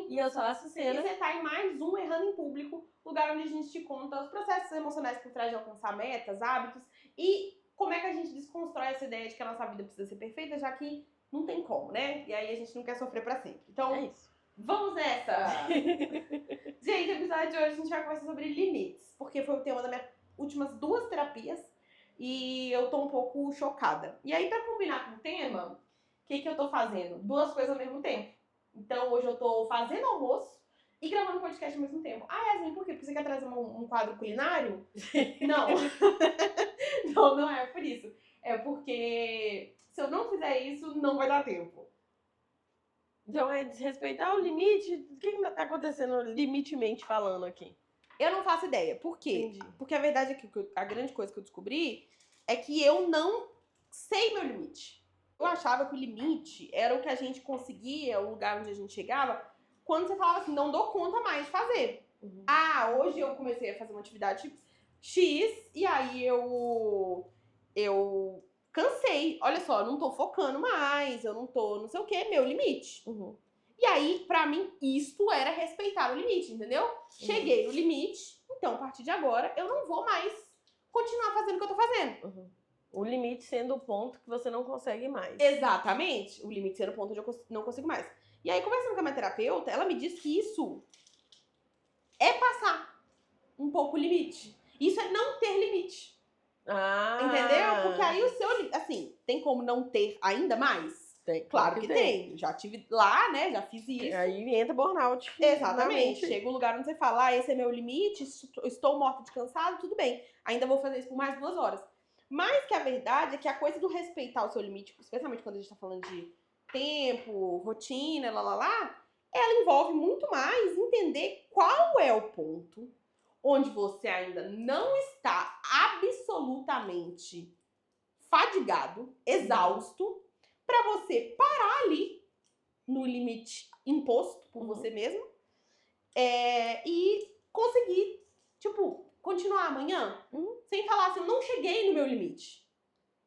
E eu sou a E Sucena. você tá em mais um Errando em Público, lugar onde a gente te conta os processos emocionais por trás de alcançar metas, hábitos e como é que a gente desconstrói essa ideia de que a nossa vida precisa ser perfeita, já que não tem como, né? E aí a gente não quer sofrer pra sempre. Então, É isso. vamos nessa! Gente, no episódio de hoje a gente vai conversar sobre limites, porque foi o tema das minhas últimas 2 terapias e eu tô um pouco chocada. E aí, pra combinar com o tema, o que eu tô fazendo? 2 coisas ao mesmo tempo. Então, hoje eu tô fazendo almoço e gravando podcast ao mesmo tempo. Ah, Yasmin, por quê? Porque você quer trazer um quadro culinário? Não. Não é por isso. É porque se eu não fizer isso, não vai dar tempo. Então é desrespeitar o limite. O que tá acontecendo limitemente falando aqui? Eu não faço ideia. Por quê? Entendi. Porque a verdade é que a grande coisa que eu descobri é que eu não sei meu limite. Eu achava que o limite era o que a gente conseguia, o lugar onde a gente chegava, quando você falava assim, não dou conta mais de fazer. Uhum. Ah, hoje eu comecei a fazer uma atividade X e aí eu cansei. Olha só, eu não tô focando mais, eu não tô não sei o que, meu limite. Uhum. E aí, pra mim, isto era respeitar o limite, entendeu? Cheguei no limite, então a partir de agora eu não vou mais continuar fazendo o que eu tô fazendo. Uhum. O limite sendo o ponto que você não consegue mais. Exatamente. O limite sendo o ponto onde eu não consigo mais. E aí, conversando com a minha terapeuta, ela me disse que isso é passar um pouco o limite. Isso é não ter limite. Ah! Entendeu? Porque aí o seu limite, assim, tem como não ter ainda mais? Tem, Claro que tem. Já tive lá, né? Já fiz isso. Aí entra burnout. Exatamente. Chega um lugar onde você fala, ah, esse é meu limite, estou morta de cansado, tudo bem. Ainda vou fazer isso por mais 2 horas. Mas que a verdade é que a coisa do respeitar o seu limite, especialmente quando a gente tá falando de tempo, rotina, ela envolve muito mais entender qual é o ponto onde você ainda não está absolutamente fadigado, exausto, pra você parar ali no limite imposto por você mesmo e conseguir, tipo, continuar amanhã sem falar assim, eu não cheguei no meu limite.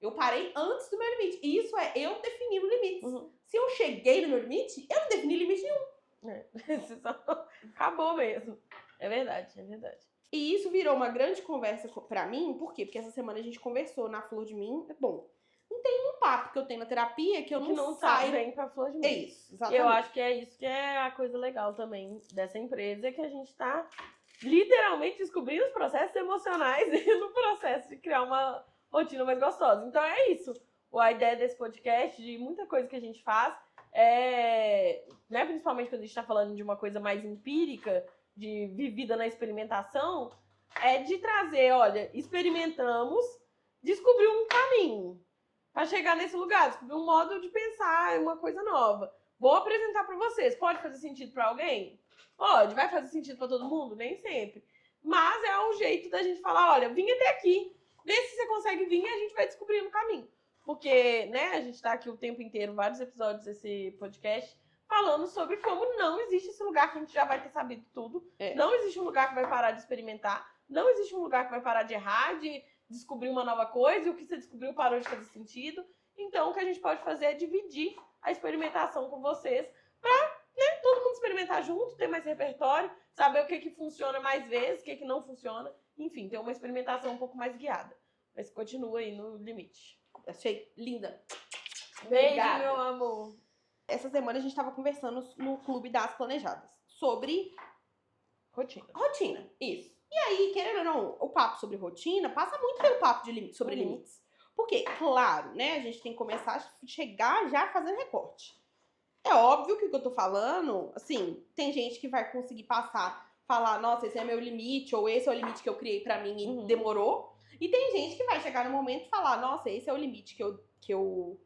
Eu parei antes do meu limite. E isso é eu definir limites. Se eu cheguei no meu limite, eu não defini limite nenhum. Acabou mesmo. É verdade, é verdade. E isso virou uma grande conversa pra mim, por quê? Porque essa semana a gente conversou na Flor de Mim. Bom, não tem um papo que eu tenho na terapia que eu não saio. Vem pra Flor de Mim. É isso, exatamente. Eu acho que é isso que é a coisa legal também dessa empresa, é que a gente tá literalmente descobrindo os processos emocionais no processo de criar uma rotina mais gostosa. Então é isso. A ideia desse podcast, de muita coisa que a gente faz, né, principalmente quando a gente tá falando de uma coisa mais empírica, de vivida na experimentação, é de trazer, olha, experimentamos, descobrir um caminho para chegar nesse lugar, descobrir um modo de pensar, uma coisa nova. Vou apresentar para vocês. Pode fazer sentido para alguém? Pode. Vai fazer sentido para todo mundo? Nem sempre. Mas é um jeito da gente falar, olha, vim até aqui, vê se você consegue vir e a gente vai descobrindo o caminho. Porque, né, a gente tá aqui o tempo inteiro, vários episódios desse podcast, falando sobre como não existe esse lugar que a gente já vai ter sabido tudo. Não existe um lugar que vai parar de experimentar. Não existe um lugar que vai parar de errar, de descobrir uma nova coisa, e o que você descobriu parou de fazer sentido. Então, o que a gente pode fazer é dividir a experimentação com vocês pra, né, todo mundo experimentar junto, ter mais repertório, saber o que funciona mais vezes, o que não funciona. Enfim, ter uma experimentação um pouco mais guiada. Mas continua aí no limite. Achei linda. Beijo, Obrigada. meu amor. Essa semana a gente tava conversando no Clube das Planejadas sobre rotina. Isso. E aí, querendo ou não, o papo sobre rotina passa muito pelo papo sobre limites. Porque, claro, né, a gente tem que começar a chegar já fazendo recorte. É óbvio que o que eu tô falando, assim, tem gente que vai conseguir falar, nossa, esse é meu limite, ou esse é o limite que eu criei pra mim e demorou. E tem gente que vai chegar no momento e falar, nossa, esse é o limite que eu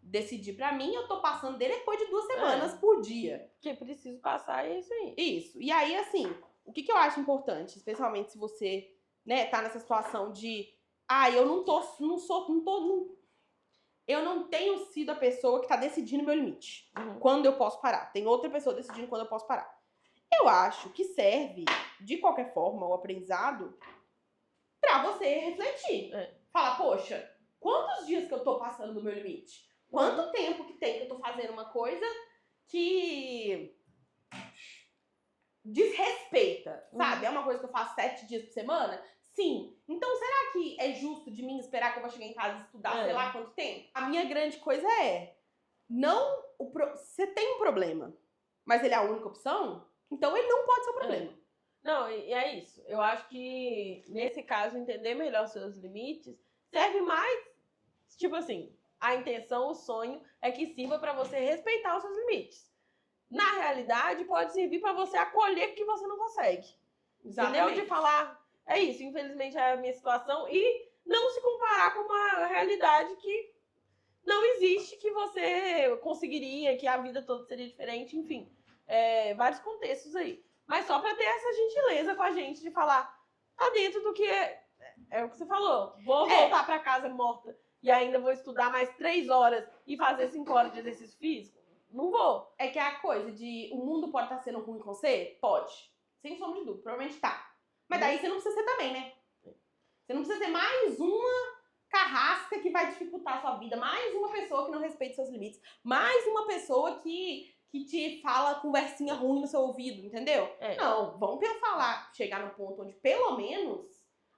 decidi pra mim, eu tô passando dele depois de 2 semanas por dia. Que preciso passar, é isso aí. Isso. E aí, assim, o que eu acho importante, especialmente se você, né, tá nessa situação de, eu não tenho sido a pessoa que tá decidindo meu limite. Quando eu posso parar. Tem outra pessoa decidindo quando eu posso parar. Eu acho que serve, de qualquer forma, o aprendizado pra você refletir. Falar, poxa, quantos dias que eu tô passando do meu limite? Quanto tempo que tem que eu tô fazendo uma coisa que dieta, sabe? É uma coisa que eu faço 7 dias por semana? Sim. Então, será que é justo de mim esperar que eu vou chegar em casa e estudar sei lá quanto tempo? A minha grande coisa é, você tem um problema, mas ele é a única opção, então ele não pode ser o problema. Não, e é isso. Eu acho que, nesse caso, entender melhor os seus limites serve mais, tipo assim, a intenção, o sonho é que sirva pra você respeitar os seus limites. Na realidade, pode servir pra você acolher que você não consegue. Exatamente. Entendeu? De falar, é isso, infelizmente é a minha situação, e não se comparar com uma realidade que não existe, que você conseguiria, que a vida toda seria diferente, enfim. Vários contextos aí. Mas só pra ter essa gentileza com a gente de falar, tá dentro do que é o que você falou. Vou voltar pra casa morta e ainda vou estudar mais 3 horas e fazer 5 horas de exercício físico? Não vou. É que é a coisa de o mundo pode estar sendo ruim com você? Pode. Sem sombra de dúvida, provavelmente tá. Mas daí você não precisa ser também, né? Você não precisa ser mais uma carrasca que vai dificultar a sua vida, mais uma pessoa que não respeita seus limites, mais uma pessoa que te fala conversinha ruim no seu ouvido, entendeu? Não, vamos chegar no ponto onde pelo menos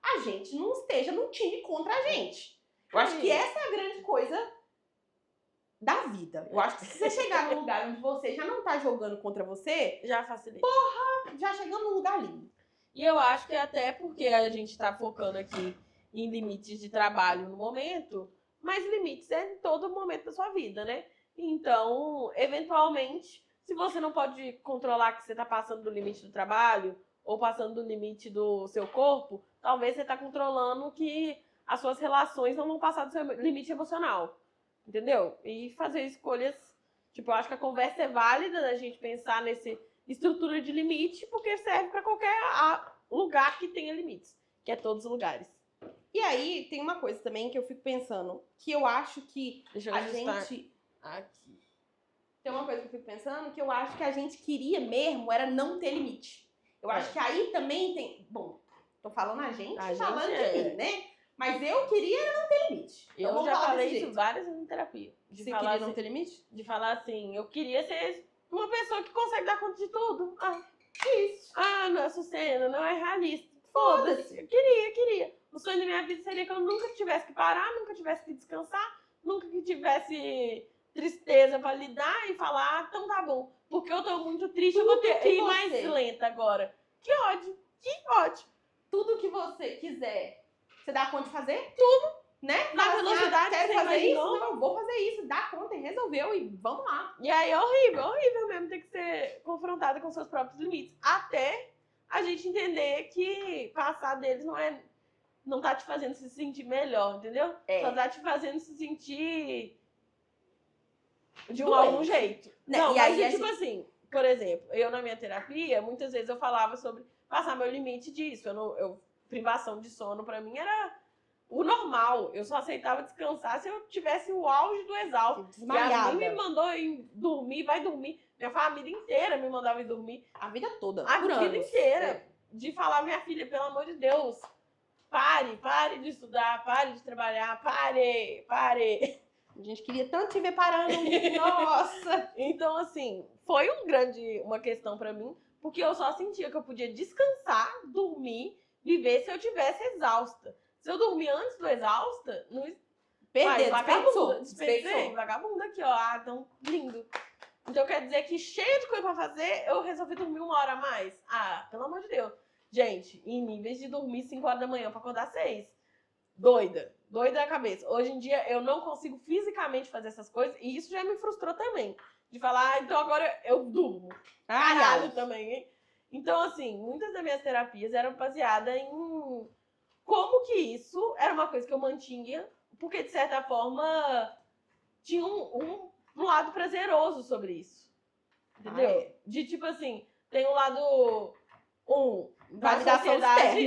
a gente não esteja no time contra a gente. Eu acho que essa é a grande coisa da vida. Eu acho que se você chegar num lugar onde você já não tá jogando contra você, já facilita. Porra, já chegamos num lugar lindo. E eu acho que até porque a gente tá focando aqui em limites de trabalho no momento, mas limites é em todo momento da sua vida, né? Então, eventualmente, se você não pode controlar que você tá passando do limite do trabalho ou passando do limite do seu corpo, talvez você tá controlando que as suas relações não vão passar do seu limite emocional. Entendeu? E fazer escolhas, tipo, eu acho que a conversa é válida da gente pensar nesse estrutura de limite, porque serve para qualquer lugar que tenha limites, que é todos os lugares. E aí, tem uma coisa também que eu fico pensando, que eu acho que a gente... Aqui. Tem uma coisa que eu fico pensando, que eu acho que a gente queria mesmo era não ter limite. Eu acho que aí também tem... Bom, tô falando a gente falando de mim, né? Mas eu queria não ter limite. Eu já falei isso várias vezes em terapia. Você queria não ter limite? De falar assim, eu queria ser uma pessoa que consegue dar conta de tudo. Isso. Não é sucena, não é realista. Foda-se. Eu queria. O sonho da minha vida seria que eu nunca tivesse que parar, nunca tivesse que descansar, nunca que tivesse tristeza pra lidar e falar, então tá bom. Porque eu tô muito triste, eu vou ter que ir mais lenta agora. Que ódio. Tudo que você quiser, você dá conta de fazer? Tudo. Né? Na velocidade, quero fazer isso? Não, vou fazer isso. Dá conta e resolveu e vamos lá. E aí é horrível mesmo ter que ser confrontada com seus próprios limites. Até a gente entender que passar deles não tá te fazendo se sentir melhor, entendeu? Só tá te fazendo se sentir de algum jeito. Não, e aí tipo assim, por exemplo, eu na minha terapia, muitas vezes eu falava sobre passar meu limite disso. Privação de sono pra mim era o normal. Eu só aceitava descansar se eu tivesse o auge do exausto. Desmaiada. Yasmin me mandou ir dormir, vai dormir. Minha família inteira me mandava ir dormir. A vida toda. A vida inteira. De falar, minha filha, pelo amor de Deus, pare de estudar, pare de trabalhar, pare. A gente queria tanto te ver parando. Nossa! Então, assim, foi uma questão pra mim, porque eu só sentia que eu podia descansar, dormir, viver se eu tivesse exausta. Se eu dormir antes do exausta, não... Desperdicei. Vagabunda aqui, ó. Tão lindo. Então quer dizer que cheio de coisa pra fazer, eu resolvi dormir 1 hora a mais? Pelo amor de Deus. Gente, em níveis de dormir 5 horas da manhã pra acordar 6. Doida da cabeça. Hoje em dia eu não consigo fisicamente fazer essas coisas e isso já me frustrou também. De falar, então agora eu durmo. Caralho também, hein? Então, assim, muitas das minhas terapias eram baseadas em como que isso era uma coisa que eu mantinha, porque de certa forma tinha um lado prazeroso sobre isso. Entendeu? De tipo assim, tem um lado da sociedade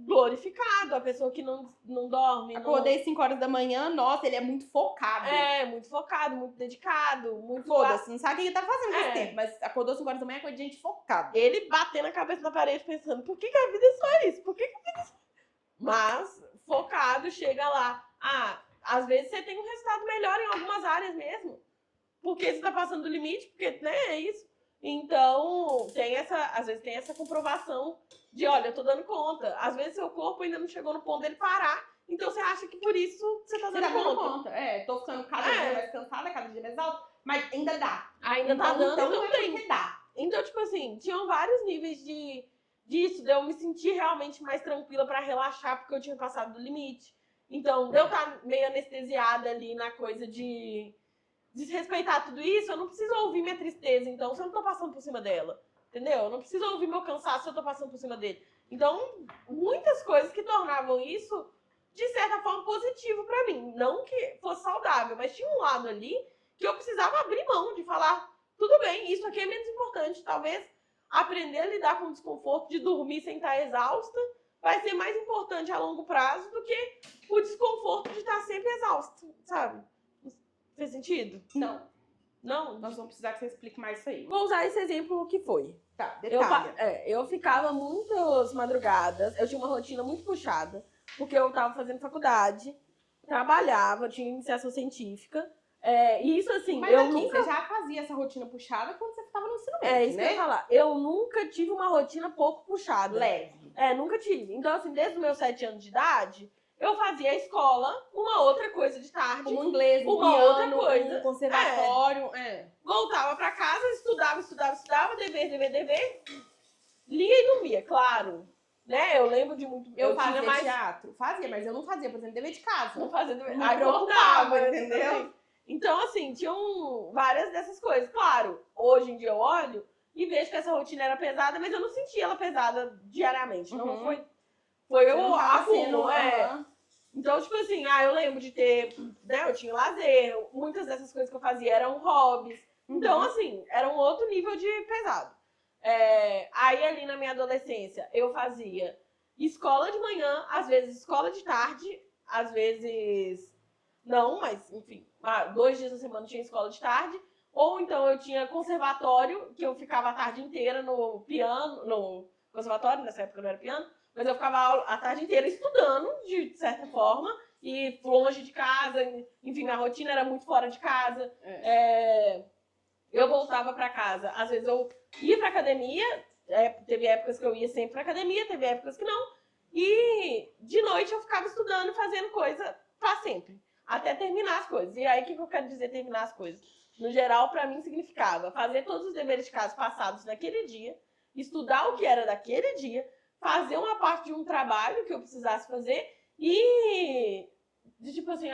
glorificado, a pessoa que não dorme. Acordei 5 horas da manhã, nossa, ele é muito focado. Muito focado, muito dedicado, muito... Foda-se, não sabe o que ele tá fazendo nesse tempo, mas acordou 5 horas da manhã com gente focado. Ele batendo a cabeça na parede pensando, por que a vida é só isso? Por que a vida é só... Mas, focado, chega lá. Às vezes você tem um resultado melhor em algumas áreas mesmo. Porque você tá passando do limite, porque, né, é isso. Então, às vezes tem essa comprovação de, olha, eu tô dando conta. Às vezes seu corpo ainda não chegou no ponto dele parar, então você acha que por isso você tá dando conta. Tô ficando cada dia mais cansada, cada dia mais exausta, mas ainda dá. Ainda tá dando, então não tem. Porque dá. Então, tipo assim, tinham vários níveis disso, de eu me sentir realmente mais tranquila pra relaxar, porque eu tinha passado do limite. Então, de eu estar meio anestesiada ali na coisa de desrespeitar tudo isso, eu não preciso ouvir minha tristeza, então, se eu não tô passando por cima dela. Entendeu? Eu não preciso ouvir meu cansaço se eu tô passando por cima dele. Então, muitas coisas que tornavam isso, de certa forma, positivo pra mim. Não que fosse saudável, mas tinha um lado ali que eu precisava abrir mão de falar, tudo bem, isso aqui é menos importante. Talvez aprender a lidar com o desconforto de dormir sem estar exausta vai ser mais importante a longo prazo do que o desconforto de estar sempre exausta, sabe? Fez sentido? Não. Não? Nós vamos precisar que você explique mais isso aí. Vou usar esse exemplo que foi. Tá, detalhe. Eu ficava muitas madrugadas, eu tinha uma rotina muito puxada, porque eu tava fazendo faculdade, trabalhava, tinha iniciação científica, e isso assim, mas eu aqui nunca... você já fazia essa rotina puxada quando você estava no ensino médio, É isso que eu ia falar. Eu nunca tive uma rotina pouco puxada. Leve. Nunca tive. Então, assim, desde os meus 7 anos de idade, eu fazia a escola, uma outra coisa de tarde. Um inglês, uma piano, outra coisa. Um conservatório. Voltava pra casa, estudava, dever. Lia e dormia, claro. Né? Eu lembro de muito... Eu fazia mais teatro. Fazia, mas eu não fazia, por exemplo, dever de casa. Não fazia dever. Não preocupava, entendeu? Então, assim, tinham várias dessas coisas. Claro, hoje em dia eu olho e vejo que essa rotina era pesada, mas eu não sentia ela pesada diariamente. Não foi o acúmulo, Então, tipo assim, eu lembro de ter, né, eu tinha lazer, muitas dessas coisas que eu fazia eram hobbies. Então, assim, era um outro nível de pesado. Aí, ali na minha adolescência, eu fazia escola de manhã, às vezes escola de tarde, às vezes não, mas, enfim, 2 dias na semana tinha escola de tarde. Ou então eu tinha conservatório, que eu ficava a tarde inteira no piano, no conservatório, nessa época não era piano, mas eu ficava a tarde inteira estudando, de certa forma, e longe de casa, enfim, minha rotina era muito fora de casa. Eu voltava pra casa, às vezes eu ia pra academia, teve épocas que eu ia sempre pra academia, teve épocas que não, e de noite eu ficava estudando, fazendo coisa pra sempre, até terminar as coisas. E aí, o que eu quero dizer terminar as coisas? No geral, pra mim, significava fazer todos os deveres de casa passados naquele dia, estudar o que era daquele dia, fazer uma parte de um trabalho que eu precisasse fazer e... tipo assim,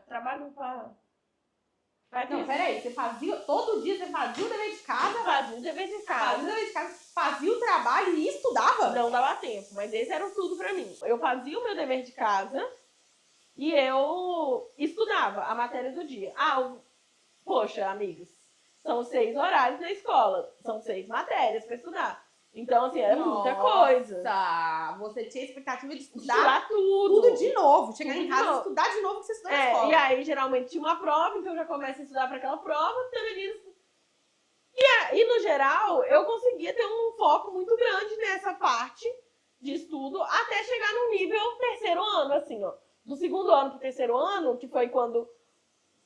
trabalho pra... Não, peraí, você fazia... Todo dia você fazia o dever de casa? Fazia o dever de casa. Fazia o trabalho e estudava? Não dava tempo, mas esse era tudo pra mim. Eu fazia o meu dever de casa e eu estudava a matéria do dia. Poxa, amigos, são 6 horários na escola, são 6 matérias pra estudar. Então, assim, era muita coisa. Você tinha a expectativa de estudar tudo. Tudo de novo. Chegar em casa e estudar de novo o que você estudou na escola. E aí, geralmente, tinha uma prova, então eu já começo a estudar pra aquela prova. E, no geral, eu conseguia ter um foco muito grande nessa parte de estudo até chegar no nível 3º ano, assim, ó. Do 2º ano pro 3º ano, que foi quando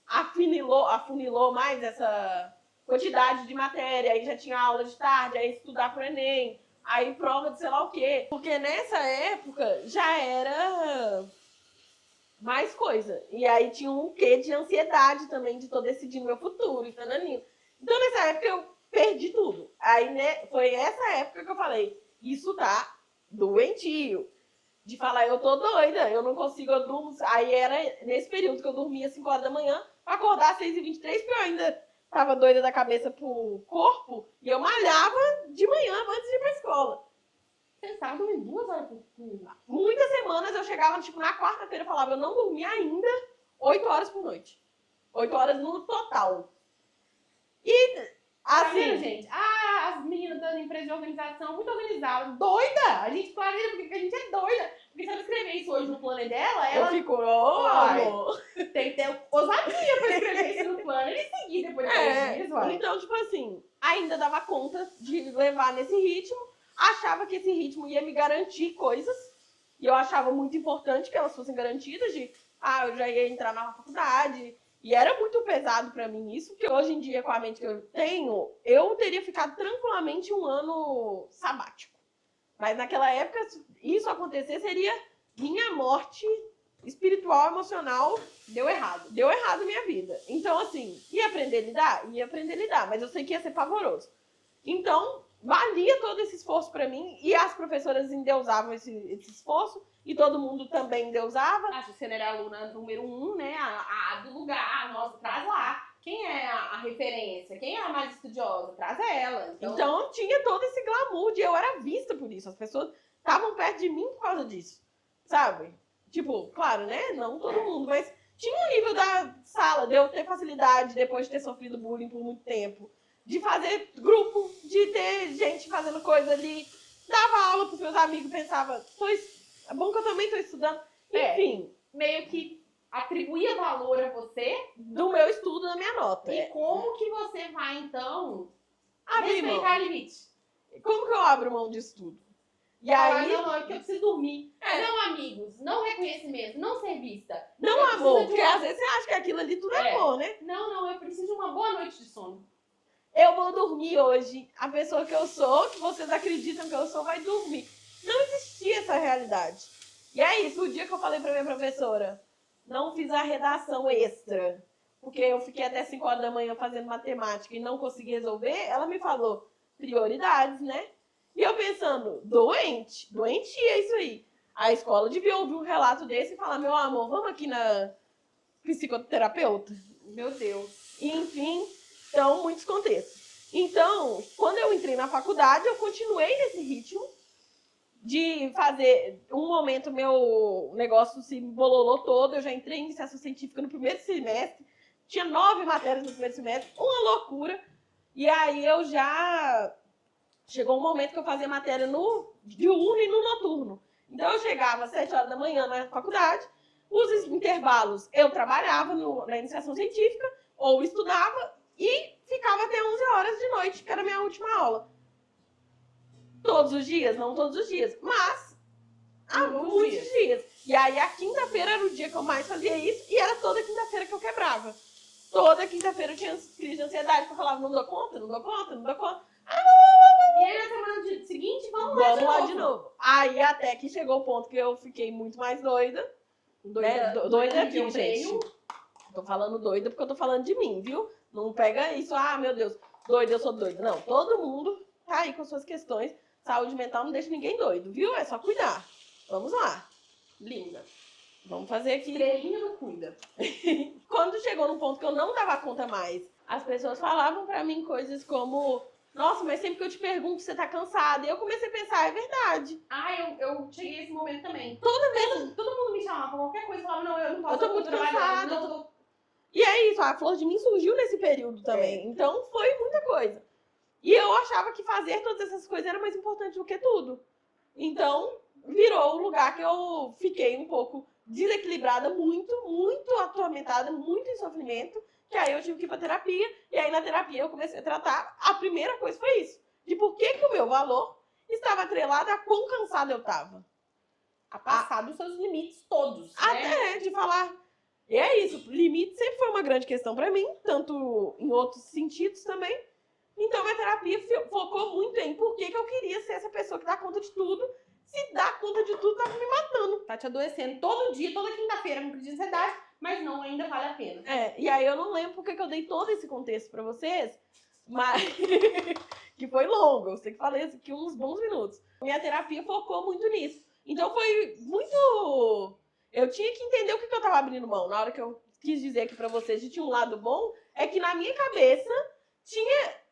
afunilou mais essa quantidade de matéria, aí já tinha aula de tarde, aí estudar pro Enem, aí prova de sei lá o quê. Porque nessa época já era mais coisa. E aí tinha um quê de ansiedade também, de tô decidindo meu futuro, então nessa época eu perdi tudo. Aí, né, foi essa época que eu falei, isso tá doentio. De falar, eu tô doida, eu não consigo, eu durmo. Aí era nesse período que eu dormia às 5 horas da manhã, pra acordar às 6h23, porque eu ainda tava doida da cabeça pro corpo, e eu malhava de manhã antes de ir pra escola. Você estava dormindo 2 horas por dia? Muitas semanas eu chegava, tipo, na quarta-feira eu falava, eu não dormi ainda 8 horas por noite. 8 horas no total. E, assim... gente, as meninas da empresa de organização, muito organizadas, doida! A gente planeja porque a gente é doida. Porque se ela escrever isso hoje no planner dela, ela... Eu fico, tem que ter ousadia pra escrever isso no planner e seguir depois de 10 dias, uai. Então, tipo assim, ainda dava conta de levar nesse ritmo, achava que esse ritmo ia me garantir coisas, e eu achava muito importante que elas fossem garantidas, eu já ia entrar na faculdade, E era muito pesado pra mim isso, porque hoje em dia, com a mente que eu tenho, eu teria ficado tranquilamente um ano sabático. Mas naquela época, se isso acontecer, seria minha morte espiritual, emocional. Deu errado. Deu errado minha vida. Então, assim, ia aprender a lidar? Ia aprender a lidar, mas eu sei que ia ser pavoroso. Então, valia todo esse esforço pra mim, e as professoras endeusavam esse esforço, e todo mundo também endeusava. Se você não era aluna número 1, né, a do lugar, nossa, traz lá. Quem é a referência? Quem é a mais estudiosa? Traz ela. Então tinha todo esse glamour de eu era vista por isso. As pessoas estavam perto de mim por causa disso, sabe? Tipo, claro, né? Não todo mundo, mas tinha um nível da sala de eu ter facilidade depois de ter sofrido bullying por muito tempo, de fazer grupo, de ter gente fazendo coisa ali, dava aula pros meus amigos, pensava, é bom que eu também tô estudando. Enfim. Meio que atribuía valor a você do meu estudo, da minha nota. E como que você vai, então, respeitar limite? Como que eu abro mão de estudo? E aí... Não, é porque eu preciso dormir. Não amigos, não reconhecimento, não ser vista. Não amor, porque às vezes você acha que aquilo ali tudo é amor, né? Não, eu preciso de uma boa noite de sono. Eu vou dormir hoje. A pessoa que eu sou, que vocês acreditam que eu sou, vai dormir. Não existia essa realidade. E é isso, o dia que eu falei pra minha professora, não fiz a redação extra, porque eu fiquei até 5 horas da manhã fazendo matemática e não consegui resolver, ela me falou, prioridades, né? E eu pensando, doentia isso aí. A escola devia ouvir um relato desse e falar, meu amor, vamos aqui na psicoterapeuta? Meu Deus. Enfim, então, muitos contextos. Então, quando eu entrei na faculdade, eu continuei nesse ritmo de fazer, um momento meu negócio se embololou todo, eu já entrei em iniciação científica no primeiro semestre, tinha 9 matérias no primeiro semestre, uma loucura, e aí eu já, chegou um momento que eu fazia matéria no diurno e no noturno, então eu chegava às 7 horas da manhã na faculdade, os intervalos eu trabalhava na iniciação científica, ou estudava, e ficava até 11 horas de noite, que era a minha última aula. Todos os dias? Não todos os dias. Mas, muitos dias. E aí, a quinta-feira era o dia que eu mais fazia isso. E era toda quinta-feira que eu quebrava. Toda quinta-feira eu tinha crise de ansiedade. Porque eu falava, não dou conta, não dou conta, não dou conta. E aí, na semana seguinte, vamos lá de novo. Aí, até que chegou o ponto que eu fiquei muito mais doida. Doida aqui, gente. Tô falando doida porque eu tô falando de mim, viu? Não pega isso, meu Deus, doida, eu sou doida. Não, todo mundo tá aí com suas questões. Saúde mental não deixa ninguém doido, viu? É só cuidar. Vamos lá. Linda. Vamos fazer aqui. Estrelinha não cuida. Quando chegou num ponto que eu não dava conta mais, as pessoas falavam pra mim coisas como, nossa, mas sempre que eu te pergunto, você tá cansada. E eu comecei a pensar, é verdade. Eu cheguei a esse momento também. Toda vez, todo mundo me chamava pra qualquer coisa, falava, não, eu não posso. Eu tô muito cansada. E é isso, a Flor de Mim surgiu nesse período também. Então foi muita coisa. E eu achava que fazer todas essas coisas era mais importante do que tudo. Então, virou um lugar que eu fiquei um pouco desequilibrada, muito atormentada, muito em sofrimento, que aí eu tive que ir pra terapia, e aí na terapia eu comecei a tratar, a primeira coisa foi isso, de por que o meu valor estava atrelado a quão cansada eu tava. A passar dos seus limites todos, Até de falar, e é isso, limite sempre foi uma grande questão pra mim, tanto em outros sentidos também. Então, minha terapia focou muito em por que eu queria ser essa pessoa que dá conta de tudo. Se dá conta de tudo, tava me matando. Tá te adoecendo todo dia, toda quinta-feira, com crise de ansiedade, mas não, ainda vale a pena. E aí eu não lembro porque que eu dei todo esse contexto pra vocês, mas que foi longo, eu sei que falei isso aqui uns bons minutos. Minha terapia focou muito nisso. Então foi muito... Eu tinha que entender o que eu tava abrindo mão. Na hora que eu quis dizer aqui pra vocês de tinha um lado bom, é que na minha cabeça tinha...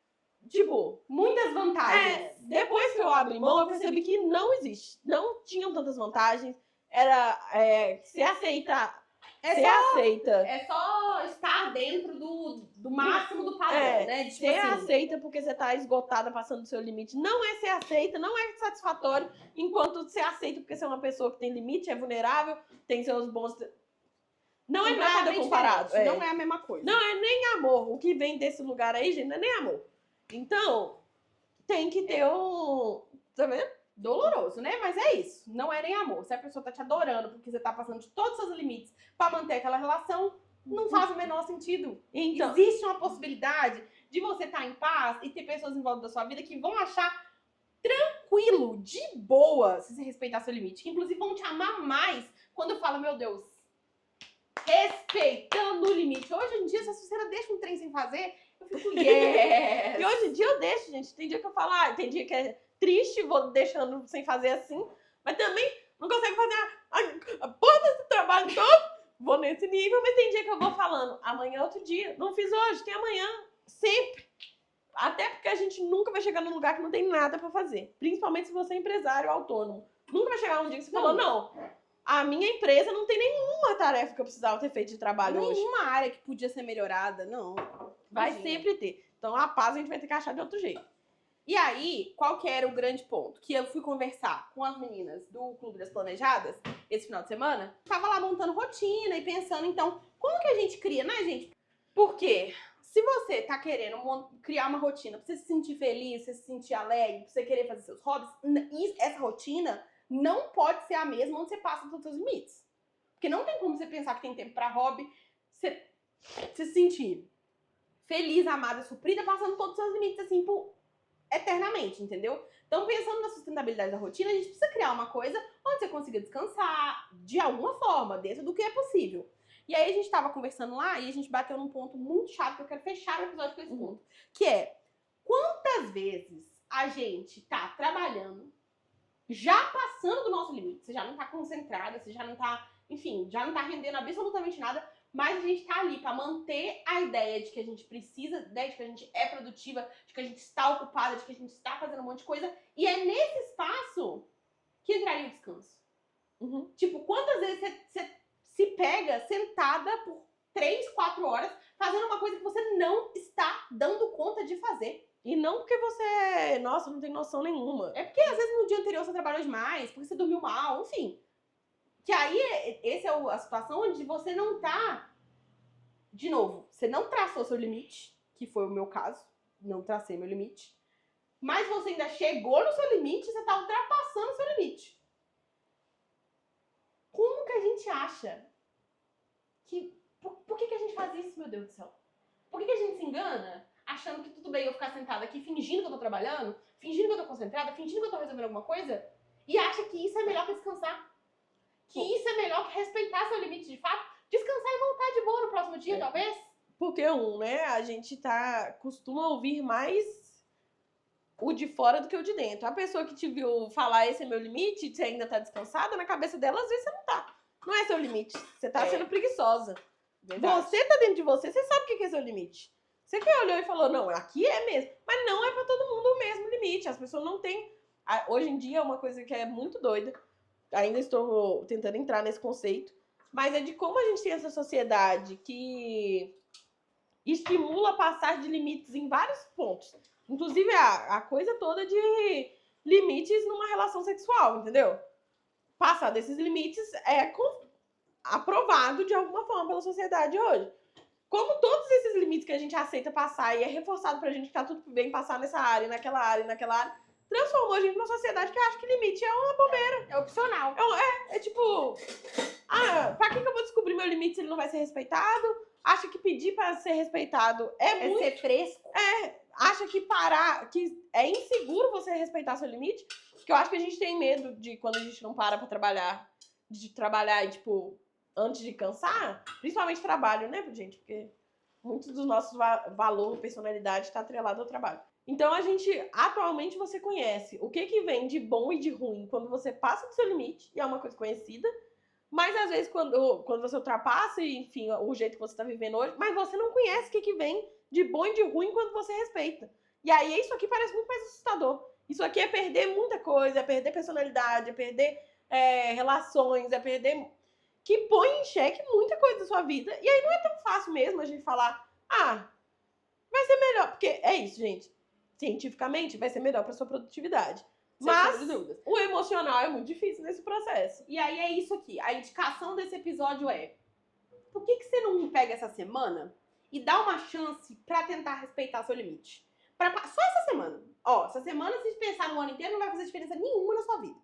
Tipo, muitas vantagens. Depois que eu abri mão, eu percebi que não existe. Não tinham tantas vantagens. Era ser aceita. É só estar dentro do máximo do padrão, né? Tipo ser assim, aceita porque você tá esgotada, passando do seu limite. Não é ser aceita, não é satisfatório. Enquanto ser aceita porque você é uma pessoa que tem limite, é vulnerável, tem seus bons... Não é nada comparado. Não é a mesma coisa. Não é nem amor. O que vem desse lugar aí, gente, não é nem amor. Então, tem que ter tá vendo? Doloroso, né? Mas é isso. Não é nem amor. Se a pessoa tá te adorando porque você tá passando de todos os seus limites pra manter aquela relação, Não faz o menor sentido. Então, Existe uma possibilidade de você estar em paz e ter pessoas em volta da sua vida que vão achar tranquilo, de boa, se você respeitar seu limite. Que inclusive vão te amar mais quando eu falo, meu Deus, respeitando o limite. Hoje em dia, se a Sucena deixa um trem sem fazer, eu fico, yes! e hoje em dia eu deixo, gente. Tem dia que eu falo, tem dia que é triste, vou deixando sem fazer assim. Mas também não consigo fazer a porra desse trabalho todo. Vou nesse nível, mas tem dia que eu vou falando, amanhã é outro dia. Não fiz hoje, tem amanhã. Sempre. Até porque a gente nunca vai chegar num lugar que não tem nada pra fazer. Principalmente se você é empresário autônomo. Nunca vai chegar um dia que você falou, não, a minha empresa não tem nenhuma tarefa que eu precisava ter feito de trabalho hoje. Nenhuma área que podia ser melhorada, não. Vai Imagina. sempre ter. Então a paz a gente vai ter que achar de outro jeito. E aí, qual que era o grande ponto? Que eu fui conversar com as meninas do Clube das Planejadas esse final de semana. Tava lá montando rotina e pensando, então, como que a gente cria, né, gente? Porque se você tá querendo criar uma rotina pra você se sentir feliz, pra você se sentir alegre, pra você querer fazer seus hobbies, essa rotina não pode ser a mesma onde você passa dos seus limites. Porque não tem como você pensar que tem tempo pra hobby, você se sentir feliz, amada, suprida, passando todos os seus limites, assim, por eternamente, entendeu? Então, pensando na sustentabilidade da rotina, a gente precisa criar uma coisa onde você consiga descansar de alguma forma, dentro do que é possível. E aí a gente tava conversando lá e a gente bateu num ponto muito chato que eu quero fechar o episódio com esse ponto. Que é, quantas vezes a gente tá trabalhando, já passando do nosso limite, você já não tá concentrada, você já não tá, enfim, já não tá rendendo absolutamente nada, mas a gente tá ali pra manter a ideia de que a gente precisa, né, de que a gente é produtiva, de que a gente está ocupada, de que a gente está fazendo um monte de coisa. E é nesse espaço que entraria o descanso. Tipo, quantas vezes você se pega sentada por 3, 4 horas fazendo uma coisa que você não está dando conta de fazer. E não porque você, nossa, não tem noção nenhuma. É porque às vezes no dia anterior você trabalhou demais, porque você dormiu mal, enfim. Que aí, essa é a situação onde você não tá... De novo, você não traçou seu limite, que foi o meu caso. Não tracei meu limite. Mas você ainda chegou no seu limite e você tá ultrapassando o seu limite. Como que a gente acha que... Por que a gente faz isso, meu Deus do céu? Por que a gente se engana achando que tudo bem eu ficar sentada aqui fingindo que eu tô trabalhando, fingindo que eu tô concentrada, fingindo que eu tô resolvendo alguma coisa, e acha que isso é melhor que descansar? Que isso é melhor que respeitar seu limite de fato? Descansar e voltar de boa no próximo dia, talvez? Porque né, a gente costuma ouvir mais o de fora do que o de dentro. A pessoa que te viu falar esse é meu limite, você ainda tá descansada, na cabeça dela, às vezes você não tá. Não é seu limite. Você tá sendo preguiçosa. Verdade. Você tá dentro de você, você sabe o que é seu limite. Você que olhou e falou, não, aqui é mesmo. Mas não é pra todo mundo o mesmo limite. As pessoas não têm... Hoje em dia é uma coisa que é muito doida. Ainda estou tentando entrar nesse conceito. Mas é de como a gente tem essa sociedade que estimula a passagem de limites em vários pontos. Inclusive a coisa toda de limites numa relação sexual, entendeu? Passar desses limites é aprovado de alguma forma pela sociedade hoje. Como todos esses limites que a gente aceita passar e é reforçado pra gente que tá tudo bem passar nessa área, naquela área, transformou a gente numa sociedade que acha que limite é uma bobeira. É opcional. É tipo... pra que eu vou descobrir meu limite se ele não vai ser respeitado? Acha que pedir pra ser respeitado é muito... ser fresco. Acha que que é inseguro você respeitar seu limite? Porque eu acho que a gente tem medo de quando a gente não para pra trabalhar, de trabalhar e, tipo, antes de cansar, principalmente trabalho, né, gente? Porque muitos dos nossos valor, personalidade tá atrelado ao trabalho. Então, atualmente, você conhece o que vem de bom e de ruim quando você passa do seu limite, e é uma coisa conhecida, mas às vezes quando você ultrapassa, e, enfim, o jeito que você tá vivendo hoje, mas você não conhece o que vem de bom e de ruim quando você respeita. E aí, isso aqui parece muito mais assustador. Isso aqui é perder muita coisa, é perder personalidade, é perder relações, é perder... Que põe em xeque muita coisa da sua vida. E aí não é tão fácil mesmo a gente falar, vai ser melhor. Porque é isso, gente. Cientificamente, vai ser melhor pra sua produtividade. Mas o emocional é muito difícil nesse processo. E aí é isso aqui. A indicação desse episódio é: por que você não pega essa semana e dá uma chance pra tentar respeitar seu limite? Só essa semana. Essa semana, se pensar no ano inteiro, não vai fazer diferença nenhuma na sua vida.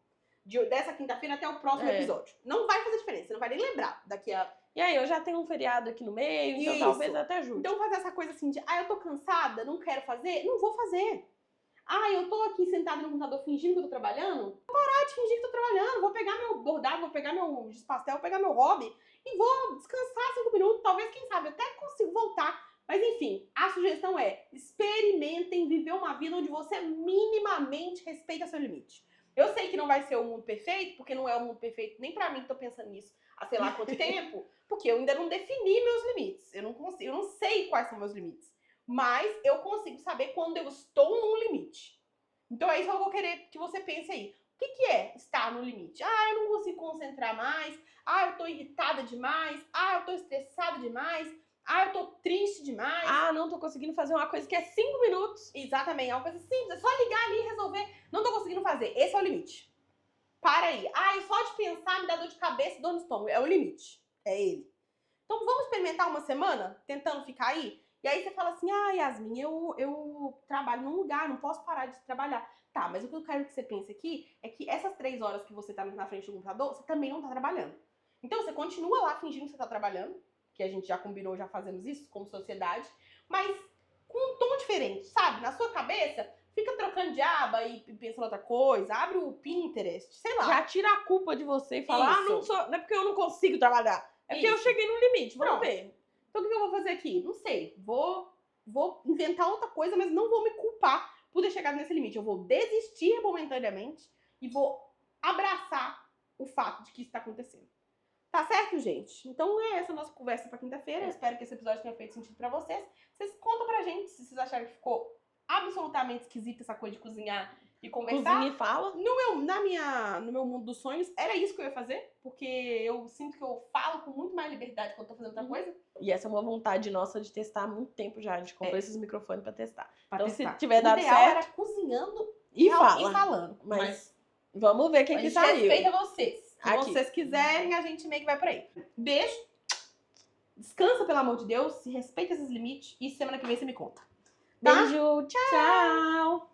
Dessa quinta-feira até o próximo episódio. Não vai fazer diferença. Você não vai nem lembrar daqui a E aí, eu já tenho um feriado aqui no meio, então talvez até ajude. Então fazer essa coisa assim de, eu tô cansada, não quero fazer, não vou fazer. Eu tô aqui sentada no computador fingindo que eu tô trabalhando, vou parar de fingir que tô trabalhando, vou pegar meu bordado, vou pegar meu pastel, vou pegar meu hobby e vou descansar 5 minutos, talvez, quem sabe, até consigo voltar. Mas enfim, a sugestão é, experimentem viver uma vida onde você minimamente respeita seu limite. Eu sei que não vai ser o mundo perfeito, porque não é o mundo perfeito nem pra mim que tô pensando nisso há sei lá quanto tempo, porque eu ainda não defini meus limites. Eu não sei quais são meus limites. Mas eu consigo saber quando eu estou num limite. Então é isso que eu vou querer que você pense aí. O que é estar no limite? Eu não consigo concentrar mais. Eu tô irritada demais. Eu tô estressada demais. Eu tô triste demais. Não tô conseguindo fazer uma coisa que é 5 minutos. Exatamente, é uma coisa simples. É só ligar ali e resolver. Não tô conseguindo fazer. Esse é o limite. Para aí. Só de pensar me dá dor de cabeça e dor no estômago. É o limite. É ele. Então vamos experimentar uma semana tentando ficar aí? E aí você fala assim, Yasmin, eu trabalho num lugar, não posso parar de trabalhar. Tá, mas o que eu quero que você pense aqui é que essas 3 horas que você tá na frente do computador, você também não tá trabalhando. Então você continua lá fingindo que você tá trabalhando, que a gente já combinou, já fazemos isso como sociedade, mas com um tom diferente, sabe? Na sua cabeça, fica trocando de aba e pensando outra coisa, abre o Pinterest, sei lá. Já tira a culpa de você e fala, não é porque eu não consigo trabalhar, é porque eu cheguei no limite, vamos ver. Então o que eu vou fazer aqui? Não sei, vou inventar outra coisa, mas não vou me culpar por ter chegado nesse limite. Eu vou desistir momentaneamente e vou abraçar o fato de que isso está acontecendo. Tá certo, gente? Então é essa a nossa conversa pra quinta-feira. Eu espero que esse episódio tenha feito sentido pra vocês. Vocês contam pra gente se vocês acharam que ficou absolutamente esquisita essa coisa de cozinhar e conversar. Cozinha e fala. No meu mundo dos sonhos, era isso que eu ia fazer, porque eu sinto que eu falo com muito mais liberdade quando eu tô fazendo outra coisa. E essa é uma vontade nossa de testar há muito tempo já. A gente comprou esses microfones pra testar. Se tiver dado certo... O ideal era cozinhando e falando. Mas vamos ver quem que saiu. Respeita vocês. Se vocês quiserem, a gente meio que vai por aí. Beijo. Descansa, pelo amor de Deus. Se respeita esses limites. E semana que vem você me conta. Beijo. Tchau.